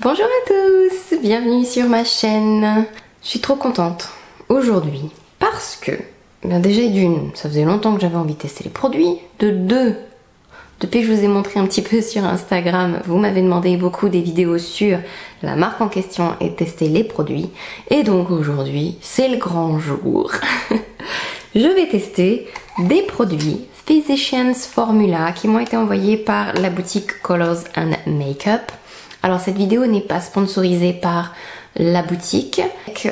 Bonjour à tous, bienvenue sur ma chaîne. Je suis trop contente aujourd'hui parce que, déjà d'une, ça faisait longtemps que j'avais envie de tester les produits. De deux, depuis que je vous ai montré un petit peu sur Instagram, vous m'avez demandé beaucoup des vidéos sur la marque en question et tester les produits. Et donc aujourd'hui, c'est le grand jour. Je vais tester des produits Physicians Formula qui m'ont été envoyés par la boutique Colors and Makeup. Alors cette vidéo n'est pas sponsorisée par la boutique.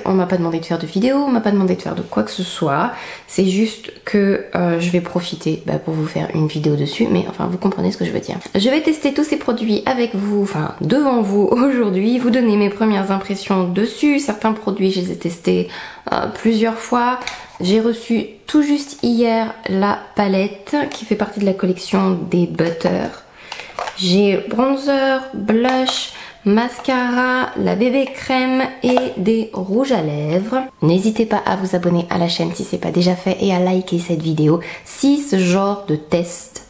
On m'a pas demandé de faire de vidéo, on m'a pas demandé de faire de quoi que ce soit. C'est juste que je vais profiter pour vous faire une vidéo dessus, mais enfin vous comprenez ce que je veux dire. Je vais tester tous ces produits avec vous, enfin devant vous aujourd'hui, vous donner mes premières impressions dessus. Certains produits je les ai testés plusieurs fois. J'ai reçu tout juste hier la palette qui fait partie de la collection des Butter. J'ai bronzer, blush, mascara, la bébé crème et des rouges à lèvres. N'hésitez pas à vous abonner à la chaîne si ce n'est pas déjà fait et à liker cette vidéo si ce genre de test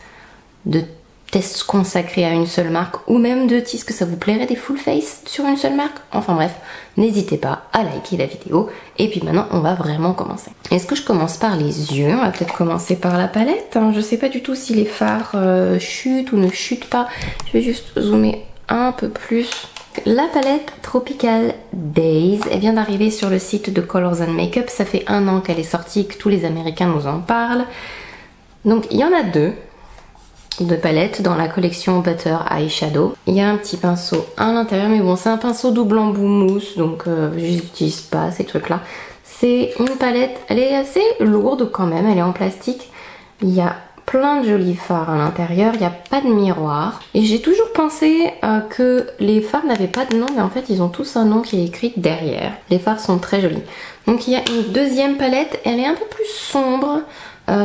consacré à une seule marque ou même de est-ce que ça vous plairait des full face sur une seule marque. Enfin bref, n'hésitez pas à liker la vidéo et puis maintenant on va vraiment commencer. Est-ce que je commence par les yeux? On va peut-être commencer par la palette. Je sais pas du tout si les fards chutent ou ne chutent pas. Je vais juste zoomer un peu plus. La palette Tropical Days, elle vient d'arriver sur le site de Colors and Makeup. Ça fait 1 an qu'elle est sortie, que tous les Américains nous en parlent. Donc il y en a 2 de palettes dans la collection Butter Eyeshadow. Il y a un petit pinceau à l'intérieur, mais bon c'est un pinceau double embout mousse, donc j'utilise pas ces trucs là. C'est une palette, elle est assez lourde quand même, elle est en plastique. Il y a plein de jolis fards à l'intérieur, il n'y a pas de miroir. Et j'ai toujours pensé que les fards n'avaient pas de nom, mais en fait ils ont tous un nom qui est écrit derrière. Les fards sont très jolis. Donc il y a une deuxième palette, elle est un peu plus sombre.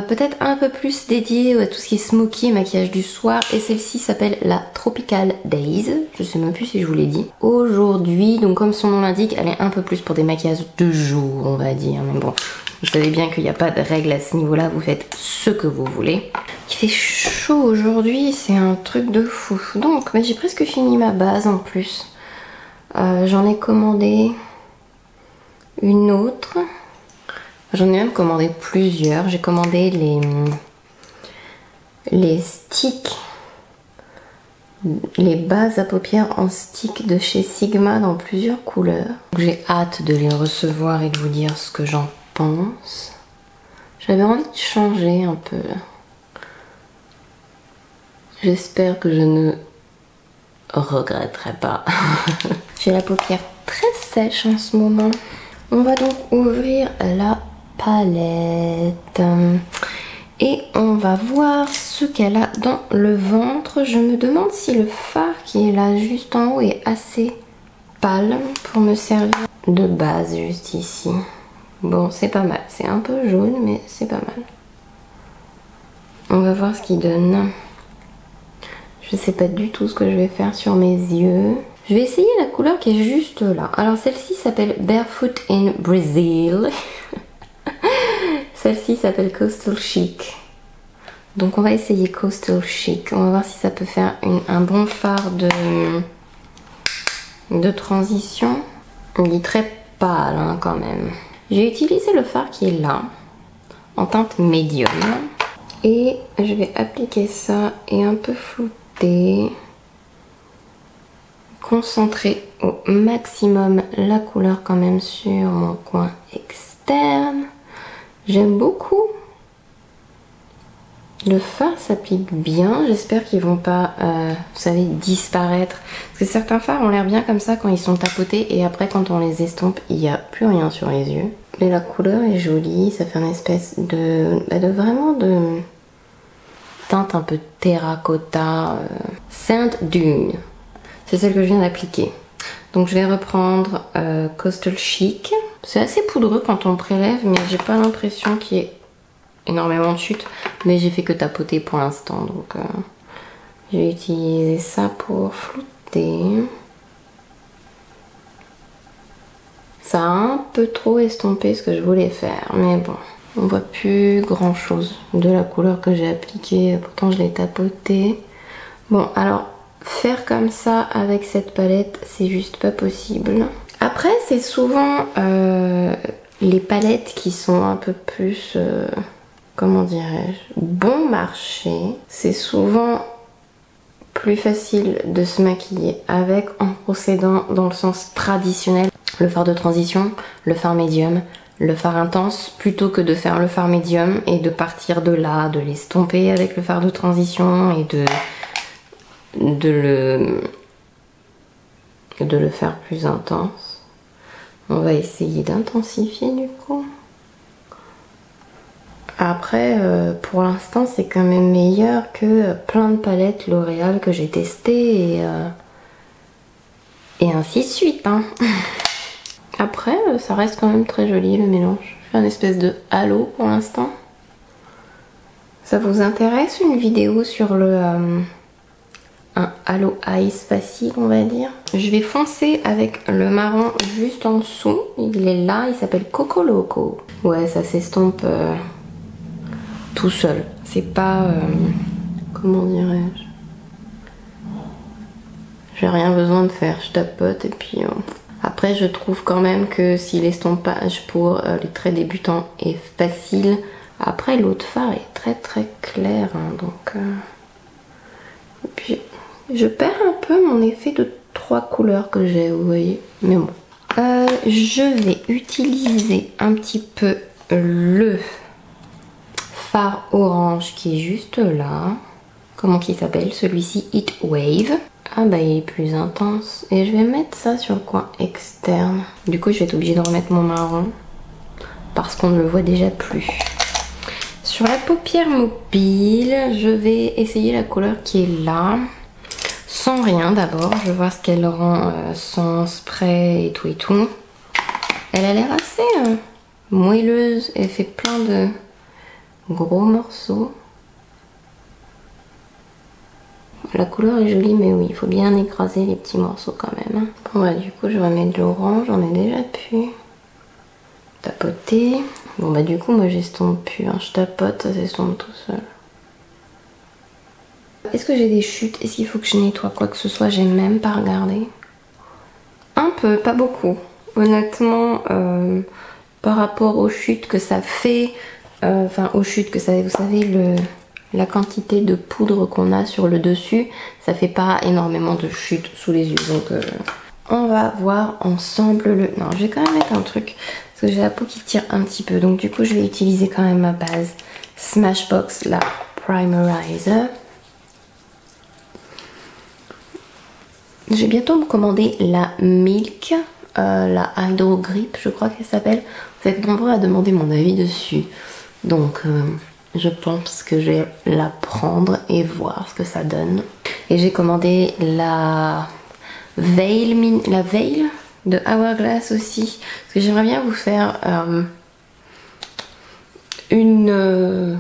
Peut-être un peu plus dédiée à tout ce qui est smoky et maquillage du soir, et celle-ci s'appelle la Tropical Days, je sais même plus si je vous l'ai dit. Aujourd'hui, donc comme son nom l'indique, elle est un peu plus pour des maquillages de jour on va dire, mais bon, vous savez bien qu'il n'y a pas de règle à ce niveau là, vous faites ce que vous voulez. Il fait chaud aujourd'hui, c'est un truc de fou. Donc j'ai presque fini ma base en plus, j'en ai commandé une autre. J'en ai même commandé plusieurs. J'ai commandé les sticks, les bases à paupières en stick de chez Sigma dans plusieurs couleurs. J'ai hâte de les recevoir et de vous dire ce que j'en pense. J'avais envie de changer un peu. J'espère que je ne regretterai pas. J'ai la paupière très sèche en ce moment. On va donc ouvrir la palette et on va voir ce qu'elle a dans le ventre. Je me demande si le fard qui est là juste en haut est assez pâle pour me servir de base juste ici. Bon, c'est pas mal, c'est un peu jaune mais c'est pas mal. On va voir ce qu'il donne. Je sais pas du tout ce que je vais faire sur mes yeux. Je vais essayer la couleur qui est juste là. Alors celle-ci s'appelle Barefoot in Brazil. Celle-ci s'appelle Coastal Chic. Donc on va essayer Coastal Chic. On va voir si ça peut faire un bon fard de transition. Il est très pâle hein, quand même. J'ai utilisé le fard qui est là, en teinte médium. Et je vais appliquer ça et un peu flouter. Concentrer au maximum la couleur quand même sur mon coin externe. J'aime beaucoup. Le fard s'applique bien. J'espère qu'ils vont pas, vous savez, disparaître. Parce que certains fards ont l'air bien comme ça quand ils sont tapotés et après quand on les estompe, il n'y a plus rien sur les yeux. Mais la couleur est jolie. Ça fait une espèce de teinte un peu terracotta. Sainte Dune. C'est celle que je viens d'appliquer. Donc je vais reprendre Coastal Chic. C'est assez poudreux quand on prélève, mais j'ai pas l'impression qu'il y ait énormément de chute. Mais j'ai fait que tapoter pour l'instant, donc je vais utiliser ça pour flouter. Ça a un peu trop estompé ce que je voulais faire, mais bon. On voit plus grand chose de la couleur que j'ai appliquée, pourtant je l'ai tapoté. Bon, alors faire comme ça avec cette palette, c'est juste pas possible. Après, c'est souvent les palettes qui sont un peu plus, comment dirais-je, bon marché. C'est souvent plus facile de se maquiller avec en procédant dans le sens traditionnel. Le fard de transition, le fard médium, le fard intense, plutôt que de faire le fard médium et de partir de là, de l'estomper avec le fard de transition et de le faire plus intense. On va essayer d'intensifier du coup. Après, pour l'instant, c'est quand même meilleur que plein de palettes L'Oréal que j'ai testées et ainsi de suite. Hein. Après, ça reste quand même très joli le mélange. Je fais un espèce de halo pour l'instant. Ça vous intéresse une vidéo sur un halo ice facile, on va dire? Je vais foncer avec le marron juste en dessous. Il est là, il s'appelle Coco Loco. Ouais, ça s'estompe tout seul. C'est pas... comment dirais-je? J'ai rien besoin de faire. Je tapote et puis... Après, je trouve quand même que si l'estompage pour les traits débutants est facile, après l'autre fard est très très clair. Hein, donc... Et puis, je perds un peu mon effet de 3 couleurs que j'ai, vous voyez. Mais bon. Je vais utiliser un petit peu le fard orange qui est juste là. Comment qu'il s'appelle? Celui-ci, Heat Wave. Ah bah il est plus intense. Et je vais mettre ça sur le coin externe. Du coup je vais être obligée de remettre mon marron. Parce qu'on ne le voit déjà plus. Sur la paupière mobile, je vais essayer la couleur qui est là. Sans rien d'abord. Je vais voir ce qu'elle rend sans spray et tout et tout. Elle a l'air assez moelleuse. Elle fait plein de gros morceaux. La couleur est jolie, mais oui, il faut bien écraser les petits morceaux quand même. Bon bah du coup je vais mettre de l'orange, j'en ai déjà pu tapoter. Bon bah du coup moi j'estompe plus, hein. Je tapote, ça s'estompe tout seul. Est-ce que j'ai des chutes? Est-ce qu'il faut que je nettoie quoi que ce soit? J'ai même pas regardé. Un peu, pas beaucoup. Honnêtement, par rapport aux chutes que ça fait, enfin aux chutes que ça fait, vous savez, la quantité de poudre qu'on a sur le dessus, ça fait pas énormément de chutes sous les yeux. Donc on va voir ensemble le... Non, je vais quand même mettre un truc, parce que j'ai la peau qui tire un petit peu. Donc du coup, je vais utiliser quand même ma base Smashbox, la Primerizer. Je vais bientôt me commander la Milk, la Idol Grip, je crois qu'elle s'appelle. Vous êtes nombreux à demander mon avis dessus. Donc... je pense que je vais la prendre et voir ce que ça donne. Et j'ai commandé la Veil de Hourglass aussi. Parce que j'aimerais bien vous faire une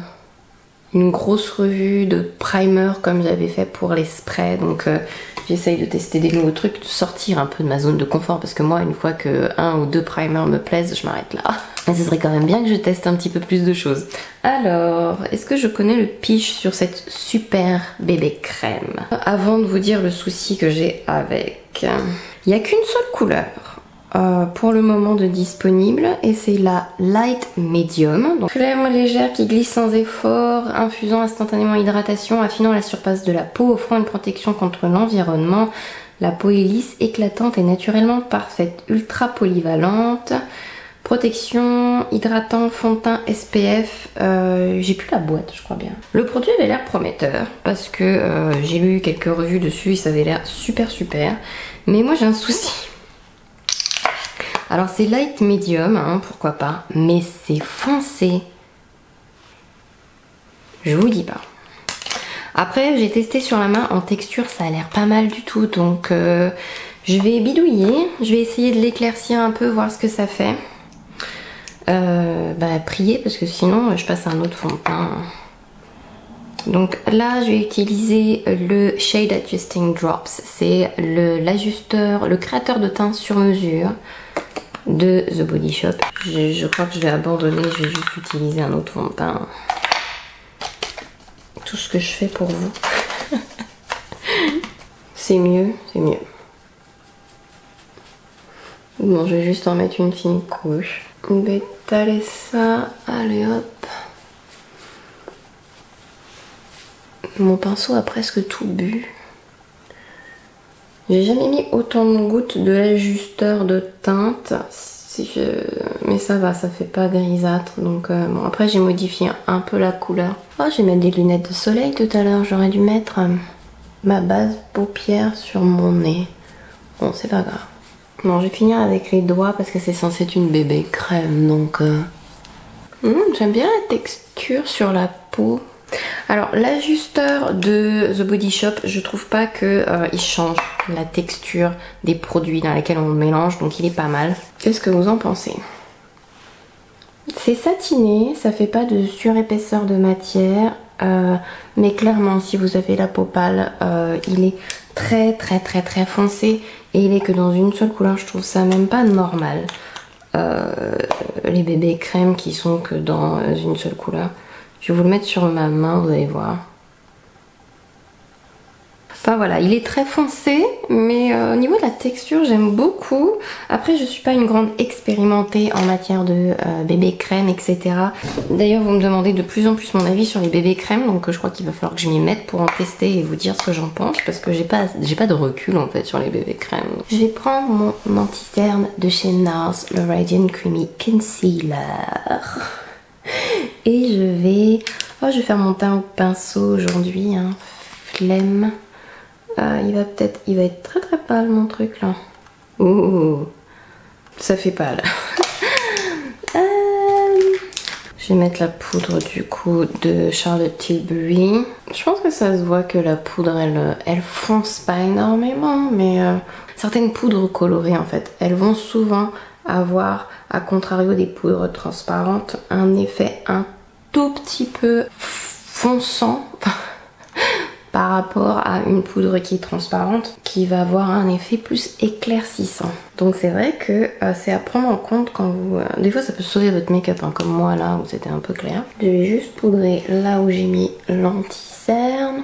grosse revue de primer comme j'avais fait pour les sprays. Donc j'essaye de tester des nouveaux trucs, de sortir un peu de ma zone de confort. Parce que moi, une fois que 1 ou 2 primers me plaisent, je m'arrête là. Mais ce serait quand même bien que je teste un petit peu plus de choses. Alors, est-ce que je connais le pitch sur cette super bébé crème? Avant de vous dire le souci que j'ai avec, il n'y a qu'une seule couleur pour le moment de disponible et c'est la Light Medium. Donc, crème légère qui glisse sans effort, infusant instantanément hydratation, affinant la surface de la peau, offrant une protection contre l'environnement. La peau est lisse, éclatante et naturellement parfaite, ultra polyvalente. Protection, hydratant, fond de teint, SPF, j'ai plus la boîte je crois bien. Le produit avait l'air prometteur parce que j'ai lu quelques revues dessus et ça avait l'air super super. Mais moi j'ai un souci. Alors c'est light medium, hein, pourquoi pas, mais c'est foncé. Je vous dis pas. Après j'ai testé sur la main en texture, ça a l'air pas mal du tout. Donc je vais bidouiller, je vais essayer de l'éclaircir un peu, voir ce que ça fait. Prier parce que sinon je passe à un autre fond de teint. Donc là je vais utiliser le Shade Adjusting Drops. C'est l'ajusteur, le créateur de teint sur mesure de The Body Shop. Je crois que je vais abandonner, je vais juste utiliser un autre fond de teint. Tout ce que je fais pour vous. C'est mieux, c'est mieux. Bon, je vais juste en mettre une fine couche. On va étaler ça, allez hop. Mon pinceau a presque tout bu. J'ai jamais mis autant de gouttes de l'ajusteur de teinte. Mais ça va, ça fait pas grisâtre. Donc bon, après j'ai modifié un peu la couleur. Oh, je vais mettre des lunettes de soleil tout à l'heure. J'aurais dû mettre ma base paupière sur mon nez. Bon, c'est pas grave. Bon, je vais finir avec les doigts parce que c'est censé être une bébé crème. Donc j'aime bien la texture sur la peau. Alors l'ajusteur de The Body Shop, je trouve pas que il change la texture des produits dans lesquels on le mélange, donc il est pas mal. Qu'est-ce que vous en pensez? C'est satiné, ça fait pas de surépaisseur de matière, mais clairement si vous avez la peau pâle, il est très foncé et il est que dans une seule couleur. Je trouve ça même pas normal. Les bébés crème qui sont que dans une seule couleur. Je vais vous le mettre sur ma main, vous allez voir. Enfin voilà, il est très foncé, mais au niveau de la texture, j'aime beaucoup. Après, je suis pas une grande expérimentée en matière de bébé crème, etc. D'ailleurs, vous me demandez de plus en plus mon avis sur les bébés crème, donc je crois qu'il va falloir que je m'y mette pour en tester et vous dire ce que j'en pense, parce que j'ai pas de recul en fait sur les bébés crème. Je vais prendre mon anti-cerne de chez NARS, le Radiant Creamy Concealer. Et je vais faire mon teint au pinceau aujourd'hui, hein. Flemme. Il va être très pâle mon truc là. Ouh, ça fait pâle. Je vais mettre la poudre du coup de Charlotte Tilbury. Je pense que ça se voit que la poudre elle fonce pas énormément, mais certaines poudres colorées en fait, elles vont souvent avoir, à contrario des poudres transparentes, un effet un tout petit peu fonçant par rapport à une poudre qui est transparente, qui va avoir un effet plus éclaircissant. Donc c'est vrai que c'est à prendre en compte quand vous... des fois ça peut sauver votre make-up, hein, comme moi là où c'était un peu clair. Je vais juste poudrer là où j'ai mis l'anti-cerne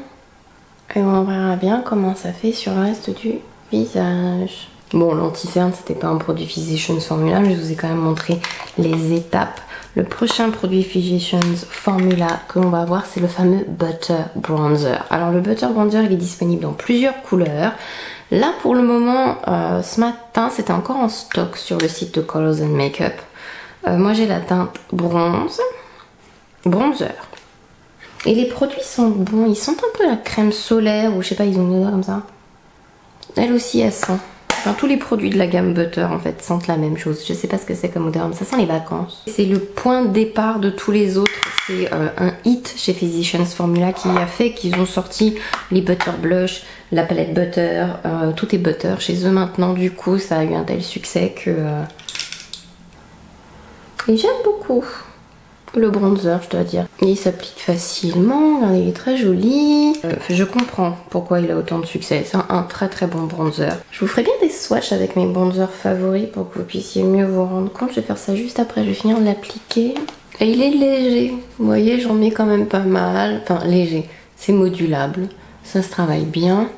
et on verra bien comment ça fait sur le reste du visage. Bon, l'anti-cerne c'était pas un produit Physicians Formula, mais je vous ai quand même montré les étapes. Le prochain produit Physicians Formula que l'on va voir, c'est le fameux Butter Bronzer. Alors le Butter Bronzer, il est disponible dans plusieurs couleurs. Là pour le moment, ce matin, c'était encore en stock sur le site de Colors and Makeup. Moi j'ai la teinte bronzer. Et les produits sont bons, ils sentent un peu la crème solaire ou je sais pas, ils ont une odeur comme ça. Elle aussi elle sent. Enfin, tous les produits de la gamme Butter en fait sentent la même chose. Je sais pas ce que c'est comme odeur, mais ça sent les vacances. C'est le point de départ de tous les autres. C'est un hit chez Physicians Formula qui a fait qu'ils ont sorti les Butter Blush, la palette Butter, tout est Butter chez eux maintenant. Du coup, ça a eu un tel succès que... Et j'aime beaucoup le bronzer, je dois dire. Il s'applique facilement, regardez, il est très joli. Je comprends pourquoi il a autant de succès. C'est un très bon bronzer. Je vous ferai bien des swatchs avec mes bronzers favoris pour que vous puissiez mieux vous rendre compte. Je vais faire ça juste après, je vais finir de l'appliquer. Et il est léger, vous voyez, j'en mets quand même pas mal. Enfin, léger, c'est modulable, ça se travaille bien.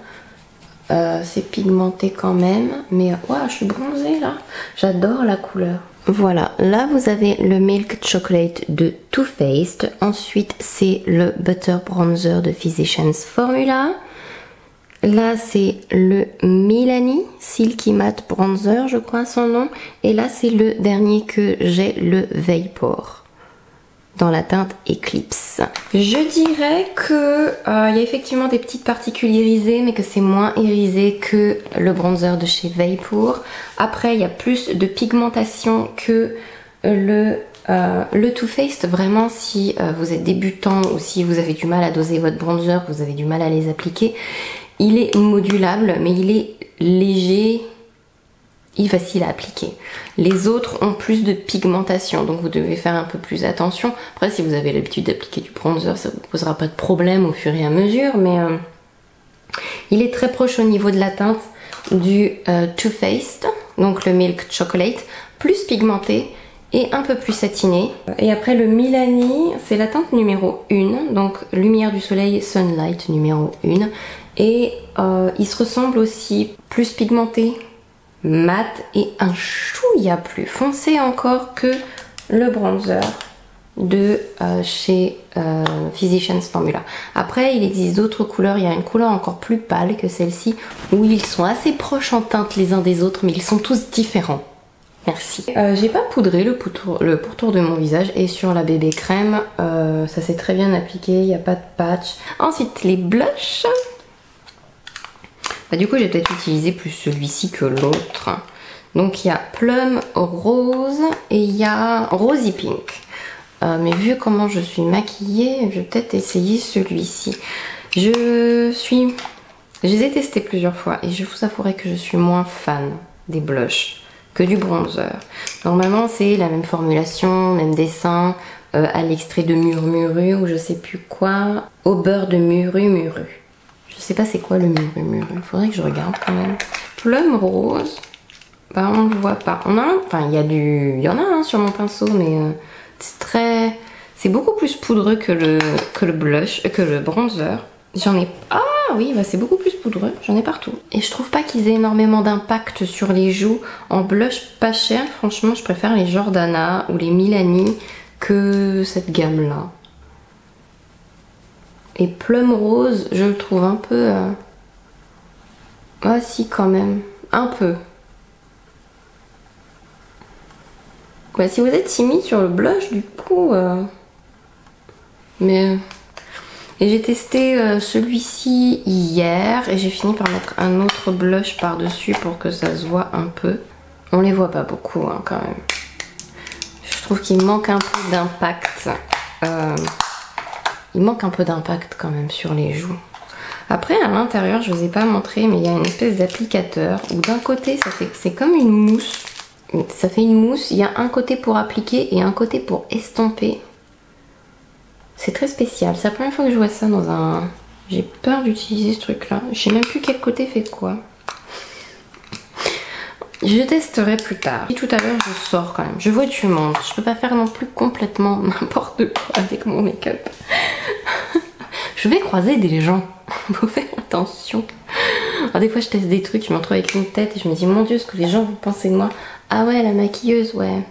C'est pigmenté quand même, mais waouh, je suis bronzée là. J'adore la couleur. Voilà, là vous avez le Milk Chocolate de Too Faced. Ensuite c'est le Butter Bronzer de Physicians Formula. Là c'est le Milani Silky Matte Bronzer, je crois son nom. Et là c'est le dernier que j'ai, le Vapor, dans la teinte Eclipse. Je dirais que y a effectivement des petites particules irisées, mais que c'est moins irisé que le bronzer de chez Vapor. Après, il y a plus de pigmentation que le Too Faced. Vraiment, si vous êtes débutant ou si vous avez du mal à doser votre bronzer, vous avez du mal à les appliquer, il est modulable, mais il est léger. Il est facile à appliquer. Les autres ont plus de pigmentation, donc vous devez faire un peu plus attention. Après, si vous avez l'habitude d'appliquer du bronzer, ça ne vous posera pas de problème au fur et à mesure, mais il est très proche au niveau de la teinte du Too Faced, donc le Milk Chocolate, plus pigmenté et un peu plus satiné. Et après le Milani, c'est la teinte numéro 1, donc Lumière du Soleil Sunlight numéro 1. Et il se ressemble aussi, plus pigmenté, mat et un chouïa plus foncé encore que le bronzer de chez Physicians Formula. Après, il existe d'autres couleurs. Il y a une couleur encore plus pâle que celle-ci où ils sont assez proches en teinte les uns des autres, mais ils sont tous différents. Merci. J'ai pas poudré le pourtour de mon visage et sur la bébé crème, ça s'est très bien appliqué, il n'y a pas de patch. Ensuite, les blushs. Bah, du coup, j'ai peut-être utilisé plus celui-ci que l'autre. Donc, il y a Plum Rose et il y a Rosy Pink. Mais vu comment je suis maquillée, je vais peut-être essayer celui-ci. Je les ai testés plusieurs fois et je vous avouerai que je suis moins fan des blushs que du bronzer. Normalement, c'est la même formulation, même dessin, à l'extrait de Murmuru ou je sais plus quoi, au beurre de Murmuru. Je sais pas c'est quoi le Murmuru, faudrait que je regarde quand même. Plum Rose, bah on le voit pas. On a enfin il y en a un sur mon pinceau, mais c'est beaucoup plus poudreux que le blush, que le bronzer. J'en ai... Ah oui, bah c'est beaucoup plus poudreux, j'en ai partout. Et je trouve pas qu'ils aient énormément d'impact sur les joues. En blush pas cher, franchement, je préfère les Jordana ou les Milani que cette gamme-là. Et Plum Rose, je le trouve un peu... Ah si, quand même. Un peu. Bah, si vous êtes timide sur le blush, du coup... Mais... Et j'ai testé celui-ci hier et j'ai fini par mettre un autre blush par-dessus pour que ça se voit un peu. On les voit pas beaucoup hein, quand même. Je trouve qu'il manque un peu d'impact. Il manque un peu d'impact quand même sur les joues. Après à l'intérieur, je vous ai pas montré, mais il y a une espèce d'applicateur où d'un côté c'est comme une mousse. Ça fait une mousse, il y a un côté pour appliquer et un côté pour estomper. C'est très spécial, c'est la première fois que je vois ça dans un... J'ai peur d'utiliser ce truc là, je sais même plus quel côté fait quoi. Je testerai plus tard. Et tout à l'heure je sors quand même, je vois du monde, je peux pas faire non plus complètement n'importe quoi avec mon make-up. Je vais croiser des gens, faut faire attention. Alors des fois je teste des trucs, je me retrouve avec une tête et je me dis mon dieu ce que les gens vont penser de moi. Ah ouais la maquilleuse, ouais.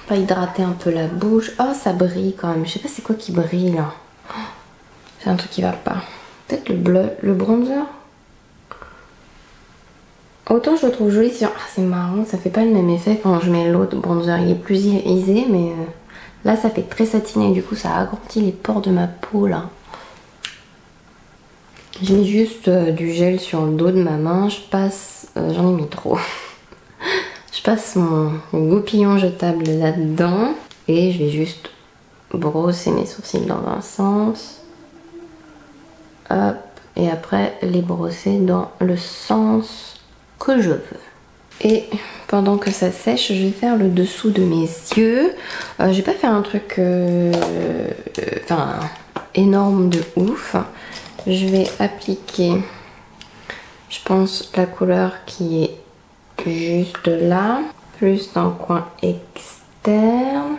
Pas hydrater un peu la bouche. Oh ça brille quand même, je sais pas c'est quoi qui brille là. C'est un truc qui va pas. Peut-être le bronzer. Autant je le trouve joli sur... Ah c'est marrant, ça fait pas le même effet quand je mets l'autre bronzer. Il est plus irisé mais là ça fait très satiné. Du coup ça agrandit les pores de ma peau là. Je mets juste du gel sur le dos de ma main. Je passe... j'en ai mis trop. Je passe mon goupillon jetable là-dedans. Et je vais juste brosser mes sourcils dans un sens. Hop. Et après les brosser dans le sens que je veux. Et pendant que ça sèche, je vais faire le dessous de mes yeux. Je vais pas faire un truc énorme de ouf. Je vais appliquer, je pense, la couleur qui est juste là, plus dans le coin externe.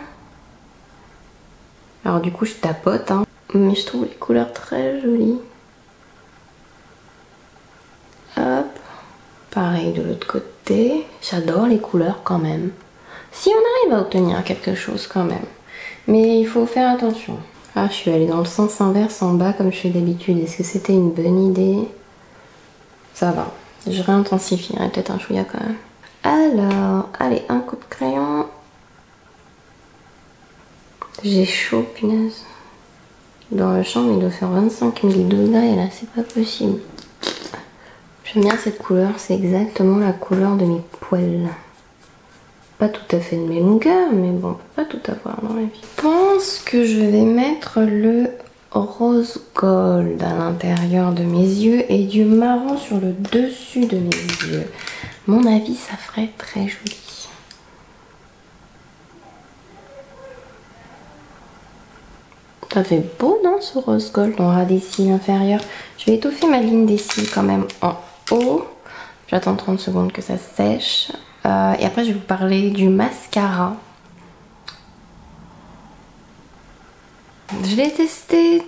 Alors du coup je tapote, hein, mais je trouve les couleurs très jolies. Hop, pareil de l'autre côté. J'adore les couleurs quand même. Si on arrive à obtenir quelque chose quand même, mais il faut faire attention. Ah, je suis allée dans le sens inverse en bas comme je fais d'habitude. Est-ce que c'était une bonne idée? Ça va. Je réintensifierai peut-être un chouïa quand même. Alors, allez, un coup de crayon. J'ai chaud, punaise. Dans la chambre, il doit faire 25 000 degrés là, c'est pas possible. J'aime bien cette couleur, c'est exactement la couleur de mes poils. Pas tout à fait de mes longueurs, mais bon, on peut pas tout avoir dans la vie. Je pense que je vais mettre le rose gold à l'intérieur de mes yeux et du marron sur le dessus de mes yeux. À mon avis, ça ferait très joli. Ça fait beau, non, ce rose gold? On aura des cils inférieurs. Je vais étoffer ma ligne des cils quand même en haut. J'attends 30 secondes que ça sèche. Et après, je vais vous parler du mascara. Je l'ai testé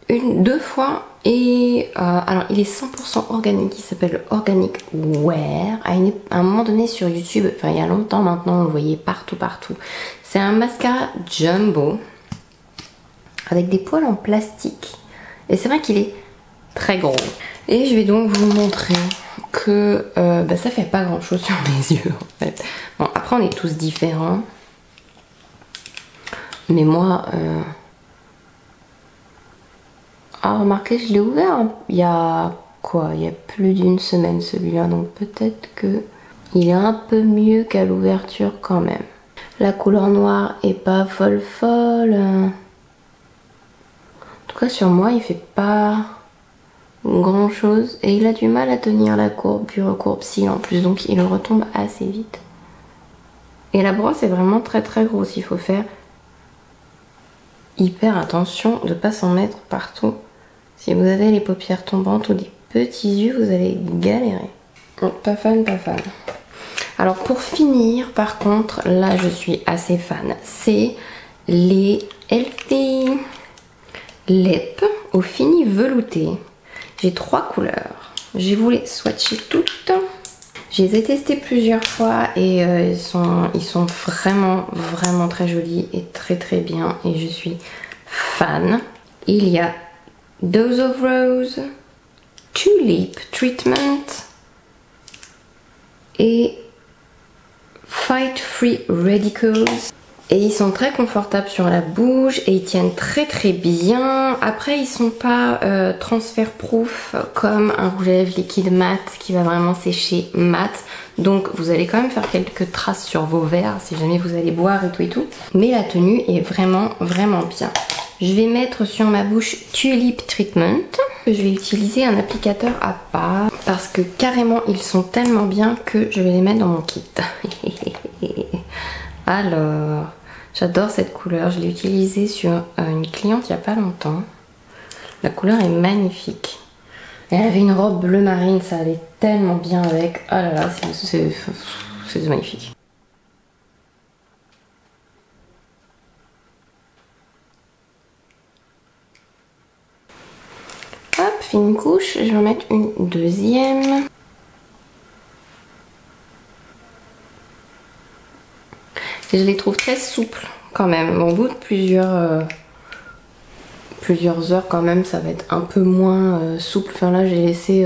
deux fois. Et alors il est 100% organique, il s'appelle Organic Wear. À un moment donné sur YouTube, enfin il y a longtemps maintenant, on le voyait partout. C'est un mascara jumbo avec des poils en plastique. Et c'est vrai qu'il est très gros. Et je vais donc vous montrer que ça fait pas grand chose sur mes yeux en fait. Bon, après on est tous différents. Mais moi... Ah, remarquez, je l'ai ouvert il y a quoi? Il y a plus d'une semaine celui-là, donc peut-être que il est un peu mieux qu'à l'ouverture quand même. La couleur noire est pas folle. En tout cas sur moi il fait pas grand chose et il a du mal à tenir la courbe, puis recourbe cils en plus, donc il retombe assez vite. Et la brosse est vraiment très grosse, il faut faire hyper attention de ne pas s'en mettre partout. Si vous avez les paupières tombantes ou des petits yeux, vous allez galérer. Pas fan. Alors pour finir, par contre, là je suis assez fan. C'est les Healthy Lip au fini velouté. J'ai 3 couleurs. Je vais les swatcher toutes. Je les ai testés plusieurs fois et ils sont vraiment très jolis et très bien. Et je suis fan. Il y a Dose of Rose, Tulip Treatment et Fight Free Radicals. Et ils sont très confortables sur la bouche et ils tiennent très bien. Après ils sont pas transfert proof comme un rouge à lèvres liquide mat qui va vraiment sécher mat. Donc vous allez quand même faire quelques traces sur vos verres si jamais vous allez boire et tout. Mais la tenue est vraiment bien. Je vais mettre sur ma bouche Tulip Treatment. Je vais utiliser un applicateur à part parce que carrément ils sont tellement bien que je vais les mettre dans mon kit. Alors, j'adore cette couleur. Je l'ai utilisée sur une cliente il n'y a pas longtemps. La couleur est magnifique. Elle avait une robe bleu marine, ça allait tellement bien avec. Oh là là, c'est magnifique. Hop, fine couche, je vais en mettre une deuxième. Et je les trouve très souples quand même. Au bout de plusieurs heures quand même, ça va être un peu moins souple. Enfin là, j'ai laissé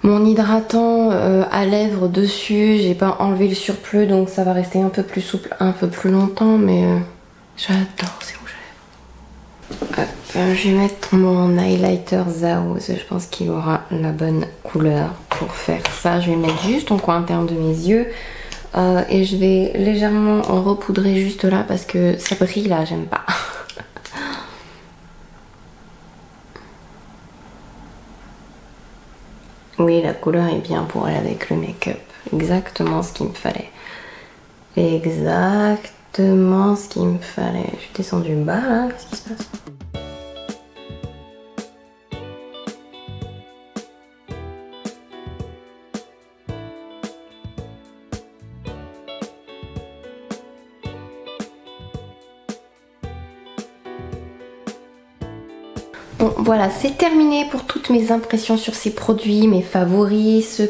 mon hydratant à lèvres dessus. J'ai pas enlevé le surplus, donc ça va rester un peu plus souple, un peu plus longtemps. Mais j'adore ces rouges à lèvres. Je vais mettre mon highlighter Zaoz. Je pense qu'il aura la bonne couleur pour faire ça. Je vais mettre juste au coin interne de mes yeux. Et je vais légèrement en repoudrer juste là parce que ça brille là, j'aime pas. Oui, la couleur est bien pour aller avec le make-up. Exactement ce qu'il me fallait. Exactement ce qu'il me fallait. Je suis descendue bas là, qu'est-ce qui se passe ? Bon voilà, c'est terminé pour toutes mes impressions sur ces produits, mes favoris,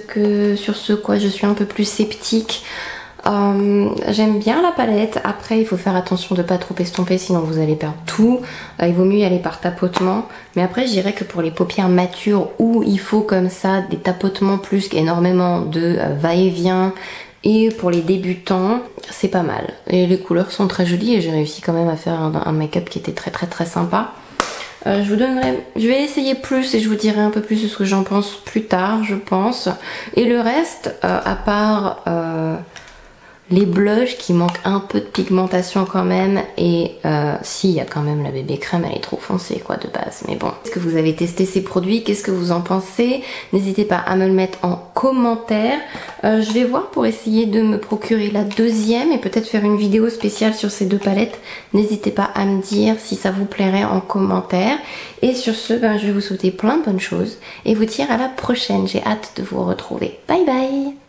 sur ce quoi je suis un peu plus sceptique. J'aime bien la palette. Après il faut faire attention de pas trop estomper sinon vous allez perdre tout. Il vaut mieux y aller par tapotement. Mais après je dirais que pour les paupières matures où il faut comme ça des tapotements plus qu'énormément de va-et-vient, et pour les débutants c'est pas mal. Et les couleurs sont très jolies et j'ai réussi quand même à faire un make-up qui était très sympa. Je vais essayer plus et je vous dirai un peu plus de ce que j'en pense plus tard, je pense. Et le reste, à part les blushs qui manquent un peu de pigmentation quand même, et si, il y a quand même la bébé crème, elle est trop foncée quoi de base, mais bon. Est-ce que vous avez testé ces produits? Qu'est-ce que vous en pensez? N'hésitez pas à me le mettre en commentaire. Je vais voir pour essayer de me procurer la deuxième et peut-être faire une vidéo spéciale sur ces deux palettes. N'hésitez pas à me dire si ça vous plairait en commentaire. Et sur ce, je vais vous souhaiter plein de bonnes choses et vous dire à la prochaine. J'ai hâte de vous retrouver. Bye bye!